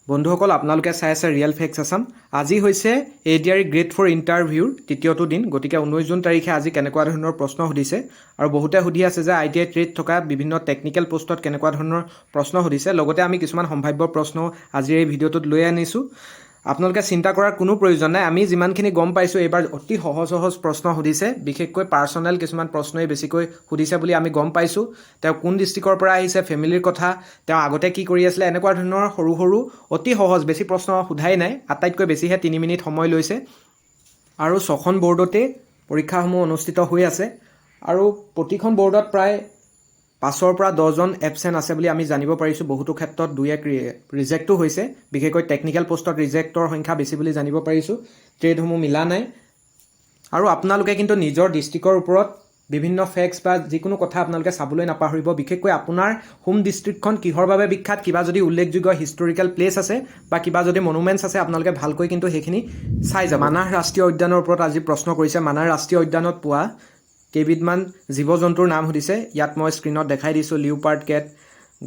বন্ধুসকল আপোনালোকে চাই আছে ৰিয়েল ফেক্টছ আছাম। আজি হৈছে ADRE গ্ৰেড 4 ইণ্টাৰভিউৰ তৃতীয়টো দিন, গতিকে 19 জুন তাৰিখে আজি কেনেকুৱা ধৰণৰ প্ৰশ্ন সুধিছে আৰু বহুতে সুধি আছে যে ITI ট্ৰেড থকা বিভিন্ন টেকনিকেল পোষ্টত কেনেকুৱা ধৰণৰ প্ৰশ্ন সুধিছে। লগতে আমি কিছুমান সম্ভাৱ্য প্ৰশ্ন আজিৰ এই ভিডিঅ'টোত লৈ আনিছোঁ। আপোনালোকে চিন্তা কৰাৰ কোনো প্ৰয়োজন নাই। আমি যিমানখিনি গম পাইছোঁ এইবাৰ অতি সহজ প্ৰশ্ন সুধিছে, বিশেষকৈ পাৰ্চনেল কিছুমান প্ৰশ্নই বেছিকৈ সুধিছে বুলি আমি গম পাইছোঁ। তেওঁ কোন ডিষ্ট্ৰিক্টৰ পৰা আহিছে, ফেমিলিৰ কথা, তেওঁ আগতে কি কৰি আছিলে, এনেকুৱা ধৰণৰ সৰু অতি সহজ বেছি প্ৰশ্ন সোধাই নাই। আটাইতকৈ বেছিহে 3 মিনিট সময় লৈছে আৰু 6খন বৰ্ডতে পৰীক্ষাসমূহ অনুষ্ঠিত হৈ আছে আৰু প্ৰতিখন বৰ্ডত প্ৰায় 5ৰ পৰা 10জন এবচেণ্ট আছে বুলি আমি জানিব পাৰিছোঁ। বহুতো ক্ষেত্ৰত 2-1 ৰিজেক্টো হৈছে, বিশেষকৈ টেকনিকেল পোষ্টত ৰিজেক্টৰ সংখ্যা বেছি বুলি জানিব পাৰিছোঁ। ট্ৰেডসমূহ মিলা নাই আৰু আপোনালোকে কিন্তু নিজৰ ডিষ্ট্ৰিক্টৰ ওপৰত বিভিন্ন ফেক্টছ বা যিকোনো কথা আপোনালোকে চাবলৈ নাপাহৰিব। বিশেষকৈ আপোনাৰ হোম ডিষ্ট্ৰিক্টখন কিহৰ বাবে বিখ্যাত, কিবা যদি উল্লেখযোগ্য হিষ্টৰিকেল প্লেচ আছে বা কিবা যদি মনুমেণ্টছ আছে, আপোনালোকে ভালকৈ কিন্তু সেইখিনি চাই যাব। মানাহ ৰাষ্ট্ৰীয় উদ্যানৰ ওপৰত আজি প্ৰশ্ন কৰিছে। মানাহ ৰাষ্ট্ৰীয় উদ্যানত পোৱা কেইবিধমান জীৱ জন্তুৰ নাম সুধিছে। ইয়াত মই স্ক্ৰীণত দেখাই দিছোঁ লিওপাৰ্ড কেট,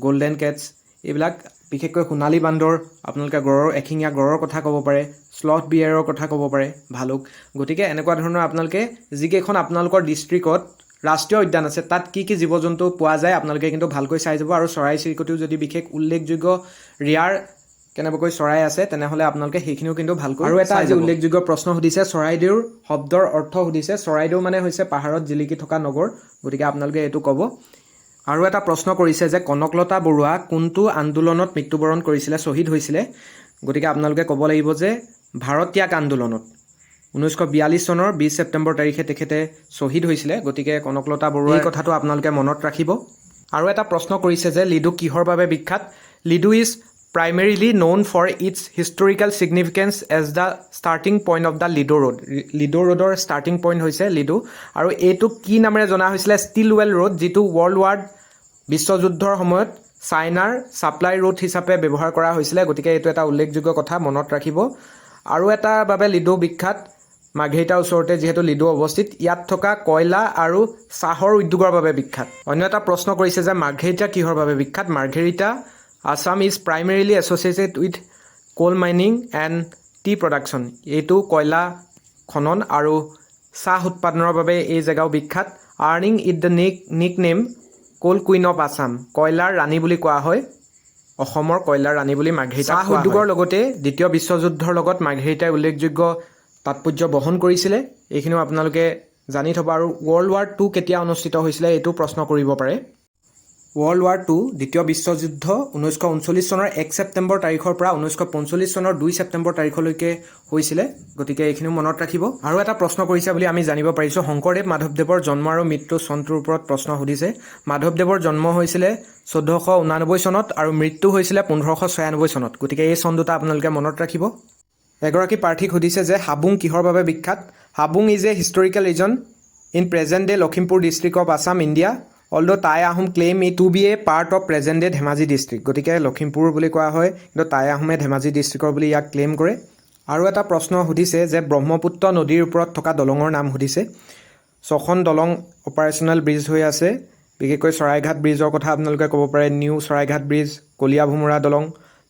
গল্ডেন কেটছ, এইবিলাক বিশেষকৈ সোণালী বান্দৰ, আপোনালোকে গড়ৰ এশিঙীয়া গড়ৰ কথা ক'ব পাৰে, স্লথ বিয়েৰৰ কথা ক'ব পাৰে, ভালুক। গতিকে এনেকুৱা ধৰণৰ আপোনালোকে যিকেইখন আপোনালোকৰ ডিষ্ট্ৰিক্টত ৰাষ্ট্ৰীয় উদ্যান আছে তাত কি কি জীৱ জন্তু পোৱা যায় আপোনালোকে কিন্তু ভালকৈ চাই যাব। আৰু চৰাই চিৰিকটিও যদি বিশেষ উল্লেখযোগ্য ৰিয়াৰ কেনেবাকৈ চৰাই আছে তেনেহ'লে আপোনালোকে সেইখিনিও কিন্তু ভালকৈ। আৰু এটা আজি উল্লেখযোগ্য প্ৰশ্ন সুধিছে, চৰাইদেউৰ শব্দৰ অৰ্থ সুধিছে। চৰাইদেউ মানে হৈছে পাহাৰত জিলিকি থকা নগৰ, গতিকে আপোনালোকে এইটো ক'ব। আৰু এটা প্ৰশ্ন কৰিছে যে কনকলতা বৰুৱা কোনটো আন্দোলনত মৃত্যুবৰণ কৰিছিলে, শ্বহীদ হৈছিলে। গতিকে আপোনালোকে ক'ব লাগিব যে ভাৰত ত্যাগ আন্দোলনত 1942 চনৰ 20 ছেপ্টেম্বৰ তাৰিখে তেখেতে শ্বহীদ হৈছিলে। গতিকে কনকলতা বৰুৱা এই কথাটো আপোনালোকে মনত ৰাখিব। আৰু এটা প্ৰশ্ন কৰিছে যে লিডু কিহৰ বাবে বিখ্যাত। Ledo is primarily known for its historical significance as the starting point of the Ledo road. Ledo ৰোডৰ ষ্টাৰ্টিং পইণ্ট হৈছে লিডু, আৰু এইটো কি নামেৰে জনা হৈছিলে, ষ্টিলৱেল ৰোড, যিটো ৱৰ্ল্ড ৱাৰ বিশ্বযুদ্ধৰ সময়ত চাইনাৰ ছাপ্লাই ৰুট হিচাপে ব্যৱহাৰ কৰা হৈছিলে। গতিকে এইটো এটা উল্লেখযোগ্য কথা, মনত ৰাখিব। আৰু এটা বাবে লিডু বিখ্যাত, মাৰ্ঘেৰিটাৰ ওচৰতে যিহেতু লিডু অৱস্থিত, ইয়াত থকা কয়লা আৰু চাহৰ উদ্যোগৰ বাবে বিখ্যাত। অন্য এটা প্ৰশ্ন কৰিছে যে মাৰ্ঘেৰিটা কিহৰ বাবে বিখ্যাত। Margherita Assam is primarily associated with coal mining and tea production. এইটো কয়লা খনন আৰু চাহ উৎপাদনৰ বাবে এই জেগাও বিখ্যাত। Earning it the nickname coal queen of Assam, কয়লাৰ ৰাণী বুলি কোৱা হয়, অসমৰ কয়লাৰ ৰাণী বুলি মাৰ্ঘেৰিটা। চাহ উদ্যোগৰ লগতে দ্বিতীয় বিশ্বযুদ্ধৰ লগত মাৰ্ঘেৰিটাই উল্লেখযোগ্য তাৎপৰ্য বহন কৰিছিলে, এইখিনিও আপোনালোকে জানি থ'ব। আৰু ৱৰ্ল্ড ৱাৰ 2 কেতিয়া অনুষ্ঠিত হৈছিলে এইটো প্ৰশ্ন কৰিব পাৰে। ৱৰ্ল্ড ৱাৰ 2 দ্বিতীয় বিশ্বযুদ্ধ 1939 চনৰ 1 ছেপ্টেম্বৰ তাৰিখৰ পৰা 1945 চনৰ 2 ছেপ্টেম্বৰ তাৰিখলৈকে হৈছিলে। গতিকে এইখিনিও মনত ৰাখিব। আৰু এটা প্ৰশ্ন কৰিছে বুলি আমি জানিব পাৰিছোঁ, শংকৰদেৱ মাধৱদেৱৰ জন্ম আৰু মৃত্যু চনটোৰ ওপৰত প্ৰশ্ন সুধিছে। মাধৱদেৱৰ জন্ম হৈছিলে 1489 চনত আৰু মৃত্যু হৈছিলে 1596 চনত। গতিকে এই চন দুটা আপোনালোকে মনত ৰাখিব। এগৰাকী প্ৰাৰ্থীক সুধিছে যে হাবুং কিহৰ বাবে বিখ্যাত। Habung is a historical region in present day Lakhimpur district of Assam, India, although Tai Ahom claim it to be a part of present day Dhemaji district. গতিকে লখিমপুৰ বুলি কোৱা হয়, কিন্তু টাই আহোমে ধেমাজি ডিষ্ট্ৰিক্টৰ বুলি ইয়াক ক্লেইম কৰে। আৰু এটা প্ৰশ্ন সুধিছে যে ব্ৰহ্মপুত্ৰ নদীৰ ওপৰত থকা দলঙৰ নাম সুধিছে। 6খন দলং অপাৰেশ্যনেল ব্ৰিজ হৈ আছে, বিশেষকৈ চৰাইঘাট ব্ৰিজৰ কথা আপোনালোকে ক'ব পাৰে। নিউ চৰাইঘাট ব্ৰিজ, কলীয়া ভোমোৰা দলং,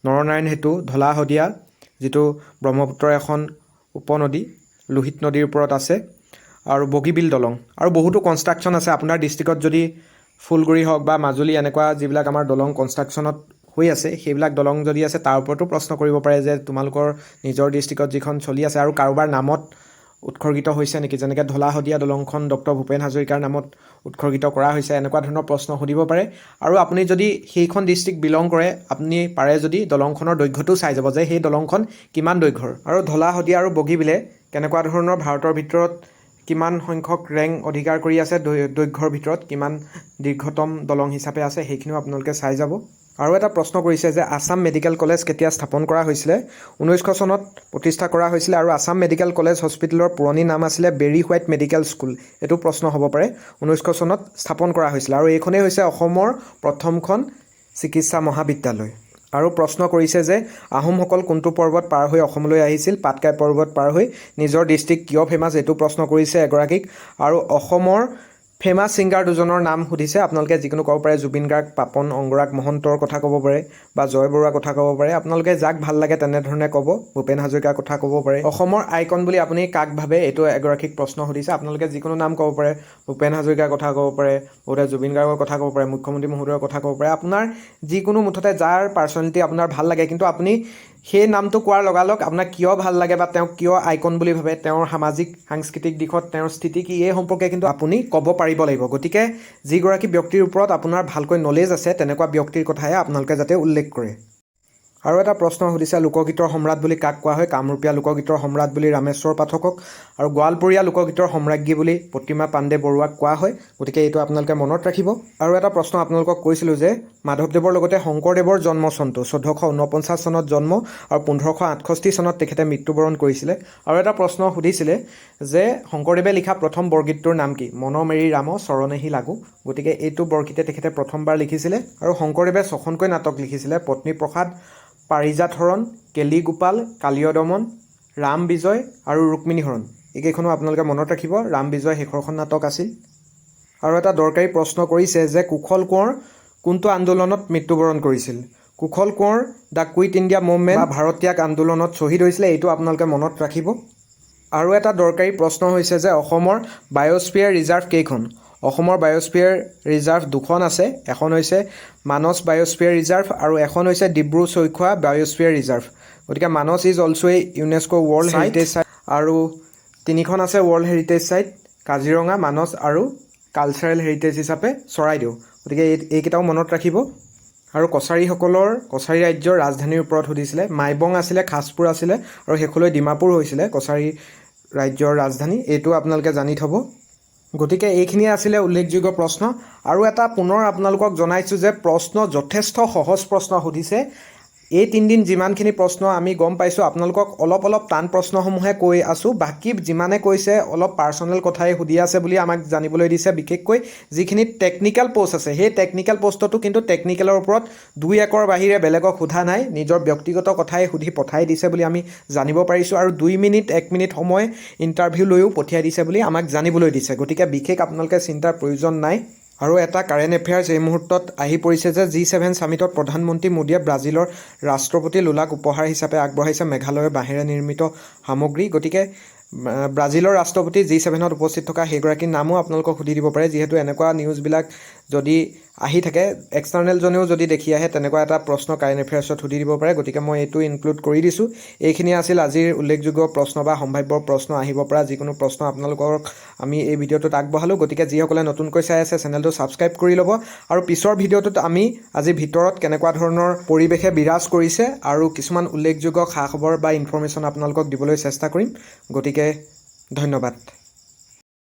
নৰনাৰায়ণ সেতু, ধলা শদিয়া, যিটো ব্ৰহ্মপুত্ৰৰ এখন উপনদী, লোহিত নদীৰ ওপৰত আছে, আৰু বগীবিল দলং। আৰু বহুতো কনষ্ট্ৰাকশ্যন আছে আপোনাৰ ডিষ্ট্ৰিক্টত, যদি ফুলগুৰি হওক বা মাজুলী, এনেকুৱা যিবিলাক আমাৰ দলং কনষ্ট্ৰাকশ্যনত হৈ আছে, সেইবিলাক দলং যদি আছে তাৰ ওপৰতো প্ৰশ্ন কৰিব পাৰে যে তোমালোকৰ নিজৰ ডিষ্ট্ৰিক্টত যিখন চলি আছে আৰু কাৰোবাৰ নামত উৎসৰ্গিত হৈছে নেকি, যেনেকৈ ধলা শদিয়া দলংখন ডক্টৰ ভূপেন হাজৰিকাৰ নামত উৎসৰ্গিত কৰা হৈছে, এনেকুৱা ধৰণৰ প্ৰশ্ন সুধিব পাৰে। আৰু আপুনি যদি সেইখন ডিষ্ট্ৰিক্ট বিলং কৰে, আপুনি পাৰে যদি দলংখনৰ দৈৰ্ঘ্যটো চাই যাব যে সেই দলংখন কিমান দৈৰ্ঘ্যৰ। আৰু ধলা শদিয়া আৰু বগীবিলে কেনেকুৱা ধৰণৰ ভাৰতৰ ভিতৰত কিমান সংখ্যক ৰেংক অধিকাৰ কৰি আছে, দৈৰ্ঘ্যৰ ভিতৰত কিমান দীৰ্ঘতম দলং হিচাপে আছে, সেইখিনিও আপোনালোকে চাই যাব। আৰু এটা প্ৰশ্ন কৰিছে যে আছাম মেডিকেল কলেজ কেতিয়া স্থাপন কৰা হৈছিলে। 1900 চনত প্ৰতিষ্ঠা কৰা হৈছিলে, আৰু আছাম মেডিকেল কলেজ হস্পিটেলৰ পুৰণি নাম আছিলে বেৰী হোৱাইট মেডিকেল স্কুল। এইটো প্ৰশ্ন হ'ব পাৰে। 1900 চনত স্থাপন কৰা হৈছিলে, আৰু এইখনেই হৈছে অসমৰ প্ৰথমখন চিকিৎসা মহাবিদ্যালয়। আৰু প্ৰশ্ন কৰিছে যে আহোমসকল কোনটো পৰ্বত পাৰ হৈ অসমলৈ আহিছিল। পাটকাই পৰ্বত পাৰ হৈ। নিজৰ ডিষ্ট্ৰিক্ট কিয় ফেমাছ, এইটো প্ৰশ্ন কৰিছে এগৰাকীক। আৰু অসমৰ ফেমাছ ছিংগাৰ দুজনৰ নাম সুধিছে আপোনালোকে যিকোনো ক'ব পাৰে জুবিন গাৰ্গ পাপন অংগৰাগ মহন্তৰ কথা ক'ব পাৰে বা জয় বৰুৱাৰ কথা ক'ব পাৰে আপোনালোকে যাক ভাল লাগে তেনেধৰণে ক'ব ভূপেন হাজৰিকাৰ কথা ক'ব পাৰে অসমৰ আইকন বুলি আপুনি কাক ভাবে এইটো এগৰাকীক প্ৰশ্ন সুধিছে আপোনালোকে যিকোনো নাম ক'ব পাৰে ভূপেন হাজৰিকাৰ কথা ক'ব পাৰে বহুতে জুবিন গাৰ্গৰ কথা ক'ব পাৰে মুখ্যমন্ত্ৰী মহোদয়ৰ কথা ক'ব পাৰে আপোনাৰ যিকোনো মুঠতে যাৰ পাৰ্চনেলিটি আপোনাৰ ভাল লাগে কিন্তু আপুনি সেই নামটো কোৱাৰ লগালগ আপোনাক কিয় ভাল লাগে বা তেওঁক কিয় আইকন বুলি ভাবে তেওঁৰ সামাজিক সাংস্কৃতিক দিশত তেওঁৰ স্থিতি কি এই সম্পৰ্কে কিন্তু আপুনি ক'ব পাৰিব লাগিব গতিকে যিগৰাকী ব্যক্তিৰ ওপৰত আপোনাৰ ভালকৈ নলেজ আছে তেনেকুৱা ব্যক্তিৰ কথাহে আপোনালোকে যাতে উল্লেখ কৰে আৰু এটা প্ৰশ্ন সুধিছে লোকগীতৰ সম্ৰাট বুলি কাক কোৱা হয় কামৰূপীয়া লোকগীতৰ সম্ৰাট বুলি ৰামেশ্বৰ পাঠকক আৰু গোৱালপৰীয়া লোকগীতৰ সম্ৰাজ্ঞী বুলি প্ৰতিমা পাণ্ডে বৰুৱাক কোৱা হয় গতিকে এইটো আপোনালোকে মনত ৰাখিব আৰু এটা প্ৰশ্ন আপোনালোকক কৈছিলোঁ যে মাধৱদেৱৰ লগতে শংকৰদেৱৰ জন্ম চনটো 1449 চনত জন্ম আৰু 1568 চনত তেখেতে মৃত্যুবৰণ কৰিছিলে আৰু এটা প্ৰশ্ন সুধিছিলে যে শংকৰদেৱে লিখা প্ৰথম বৰগীতটোৰ নাম কি মন মেৰি ৰাম চৰণেহি লাগু গতিকে এইটো বৰগীতে তেখেতে প্ৰথমবাৰ লিখিছিলে আৰু শংকৰদেৱে 6খনকৈ নাটক লিখিছিলে পত্নীপ্ৰসাদ পাৰিজাত হৰণ কেলিগোপাল কালিয়দমন ৰাম বিজয় আৰু ৰুক্মিণী হৰণ এইকেইখনো আপোনালোকে মনত ৰাখিব ৰাম বিজয় শেষৰখন নাটক আছিল আৰু এটা দৰকাৰী প্ৰশ্ন কৰিছে যে কুশল কোঁৱৰ কোনটো আন্দোলনত মৃত্যুবৰণ কৰিছিল Kushal Konwar the quit India movement বা ভাৰত ত্যাগ আন্দোলনত শ্বহীদ হৈছিলে এইটো আপোনালোকে মনত ৰাখিব আৰু এটা দৰকাৰী প্ৰশ্ন হৈছে যে অসমৰ বায়'স্ফিয়াৰ ৰিজাৰ্ভ কেইখন অসমৰ বায়'স্ফিয়াৰ ৰিজাৰ্ভ দুখন আছে এখন হৈছে মানস বায়'স্ফিয়াৰ ৰিজাৰ্ভ আৰু এখন হৈছে ডিব্ৰু চৈখোৱা বায়'স্ফিয়াৰ ৰিজাৰ্ভ গতিকে Manas is also' a UNESCO world heritage site আৰু তিনিখন আছে world heritage site Kaziranga Manas আৰু কালচাৰেল হেৰিটেজ হিচাপে চৰাইদেউ গতিকে এইকেইটাও মনত ৰাখিব আৰু কছাৰী ৰাজ্যৰ ৰাজধানীৰ ওপৰত সুধিছিলে মাইবং আছিলে খাছপুৰ আছিলে আৰু শেষলৈ ডিমাপুৰ হৈছিলে কছাৰী ৰাজ্যৰ ৰাজধানী এইটো আপোনালোকে জানি থ'ব গতিকে এইখিনিয়ে আছিলে উল্লেখযোগ্য প্ৰশ্ন আৰু এটা পুনৰ আপোনালোকক জনাইছোঁ যে প্ৰশ্ন যথেষ্ট সহজ প্ৰশ্ন সুধিছে এই 3 দিন যিমানখিনি প্ৰশ্ন আমি গম পাইছোঁ আপোনালোকক অলপ টান প্ৰশ্নসমূহে কৈ আছোঁ বাকী যিমানে কৈছে অলপ পাৰ্চনেল কথাই সুধি আছে বুলি আমাক জানিবলৈ দিছে বিশেষকৈ যিখিনি টেকনিকেল পোষ্ট আছে সেই টেকনিকেল পোষ্টতো কিন্তু টেকনিকেলৰ ওপৰত 2-1ৰ বাহিৰে বেলেগক সোধা নাই নিজৰ ব্যক্তিগত কথাই সুধি পঠাই দিছে বুলি আমি জানিব পাৰিছোঁ আৰু 2 মিনিট 1 মিনিট সময় ইণ্টাৰভিউ লৈও পঠিয়াই দিছে বুলি আমাক জানিবলৈ দিছে গতিকে বিশেষ আপোনালোকে চিন্তাৰ প্ৰয়োজন নাই আৰু এটা কাৰেণ্ট এফেয়াৰ্ছ এই মুহূৰ্তত আহি পৰিছে যে G7 সামিটত প্ৰধানমন্ত্ৰী মোদীয়ে ব্ৰাজিলৰ ৰাষ্ট্ৰপতি লুলাক উপহাৰ হিচাপে আগবঢ়াইছে মেঘালয়ৰ বাঁহেৰে নিৰ্মিত সামগ্ৰী গতিকে ব্ৰাজিলৰ ৰাষ্ট্ৰপতি G7ত উপস্থিত থকা সেইগৰাকীৰ নামো আপোনালোকক সুধি দিব পাৰে যিহেতু এনেকুৱা নিউজবিলাক যদি আহি থাকে এক্সটাৰ্নেলজনেও যদি দেখি আহে তেনেকুৱা এটা প্ৰশ্ন কাৰেণ্ট এফেয়াৰ্ছত সুধি দিব পাৰে গতিকে মই এইটো ইনক্লুড কৰি দিছোঁ এইখিনি আছিল আজিৰ উল্লেখযোগ্য প্ৰশ্ন বা সম্ভাৱ্য প্ৰশ্ন আহিব পৰা যিকোনো প্ৰশ্ন আপোনালোকক আমি এই ভিডিঅ'টোত আগবঢ়ালোঁ গতিকে যিসকলে নতুনকৈ চাই আছে চেনেলটো ছাবস্ক্ৰাইব কৰি ল'ব আৰু পিছৰ ভিডিঅ'টোত আমি আজি ভিতৰত কেনেকুৱা ধৰণৰ পৰিৱেশে বিৰাজ কৰিছে আৰু কিছুমান উল্লেখযোগ্য খা খবৰ বা ইনফৰমেশ্যন আপোনালোকক দিবলৈ চেষ্টা কৰিম গতিকে ধন্যবাদ